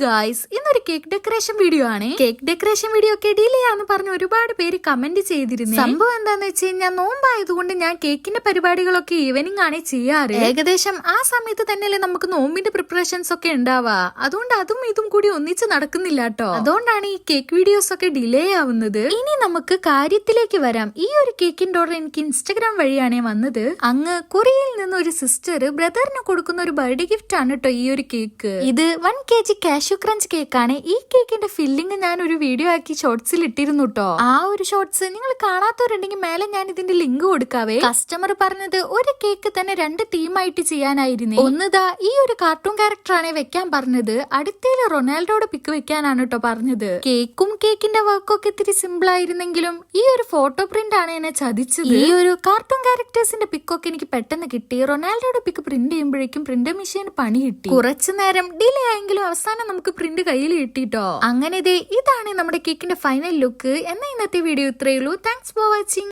Guys, ഇന്നൊരു cake decoration video ആണ്. Cake decoration video ഒക്കെ ഡിലേ ആണെന്ന് പറഞ്ഞ് ഒരുപാട് പേര് കമന്റ് ചെയ്തിരുന്നു. സംഭവം എന്താന്ന് വെച്ച് കഴിഞ്ഞാൽ നോമ്പായതുകൊണ്ട് ഞാൻ കേക്കിന്റെ പരിപാടികളൊക്കെ ഈവനിങ് ആണ് ചെയ്യാറ്. ഏകദേശം ആ സമയത്ത് തന്നെയല്ലേ നമുക്ക് നോമ്പിന്റെ പ്രിപ്പറേഷൻസ് ഒക്കെ ഉണ്ടാവാ. അതുകൊണ്ട് അതും ഇതും കൂടി ഒന്നിച്ച് നടക്കുന്നില്ല കേട്ടോ. അതുകൊണ്ടാണ് ഈ കേക്ക് വീഡിയോസ് ഒക്കെ ഡിലേ ആവുന്നത്. ഇനി നമുക്ക് കാര്യത്തിലേക്ക് വരാം. ഈ ഒരു കേക്കിന്റെ ഓർഡർ എനിക്ക് ഇൻസ്റ്റാഗ്രാം വഴിയാണ് വന്നത്. അങ്ങ് കൊറിയയിൽ നിന്ന് ഒരു സിസ്റ്റർ ബ്രദറിന് കൊടുക്കുന്ന ഒരു ബർത്ത്ഡേ ഗിഫ്റ്റ് ആണ് കേട്ടോ ഈ ഒരു കേക്ക്. ഇത് 1 kg കാഷ്യൂ ക്രഞ്ച് കേക്കാണ്. ഈ കേക്കിന്റെ ഫില്ലിംഗ് ഞാൻ ഒരു വീഡിയോ ആക്കി ഷോർട്സിൽ ഇട്ടിരുന്നു കേട്ടോ. ആ ഒരു ഷോർട്സ് നിങ്ങൾ കാണാത്തവരുണ്ടെങ്കിൽ മേലെ ഞാൻ ഇതിന്റെ ലിങ്ക് കൊടുക്കാവേ. കസ്റ്റമർ പറഞ്ഞത് ഒരു കേക്ക് തന്നെ 2 തീമായിട്ട് ചെയ്യാനായിരുന്നു. ഒന്നതാ ഈ ഒരു കാർട്ടൂൺ ക്യാരക്ടർ ആണ് വെക്കാൻ പറഞ്ഞത്. അടുത്തേല് റൊണാൾഡോയുടെ പിക്ക് വെക്കാനാണ് കേട്ടോ പറഞ്ഞത്. കേക്കും കേക്കിന്റെ വർക്കൊക്കെ ഇത്തിരി സിമ്പിൾ ആയിരുന്നെങ്കിലും ഈ ഒരു ഫോട്ടോ പ്രിന്റ് ആണ് എന്നെ ചതിച്ചത്. ഈ ഒരു കാർട്ടൂൺ ക്യാരക്ടേഴ്സിന്റെ പിക്കൊക്കെ എനിക്ക് പെട്ടെന്ന് കിട്ടി. റൊണാൾഡോയുടെ പിക്ക് പ്രിന്റ് ചെയ്യുമ്പോഴേക്കും പ്രിന്റർ മെഷീൻ പണി കിട്ടി. കുറച്ചു നേരം ഡിലേ ആയെങ്കിലും അവസാനം നമുക്ക് പ്രിന്റ് കയ്യിൽ കിട്ടിട്ടോ. അങ്ങനെ ഇതാണ് നമ്മുടെ കേക്കിന്റെ ഫൈനൽ ലുക്ക്. എന്നാ ഇന്നത്തെ വീഡിയോ ഇത്രയേ ഉള്ളൂ. Thanks for watching.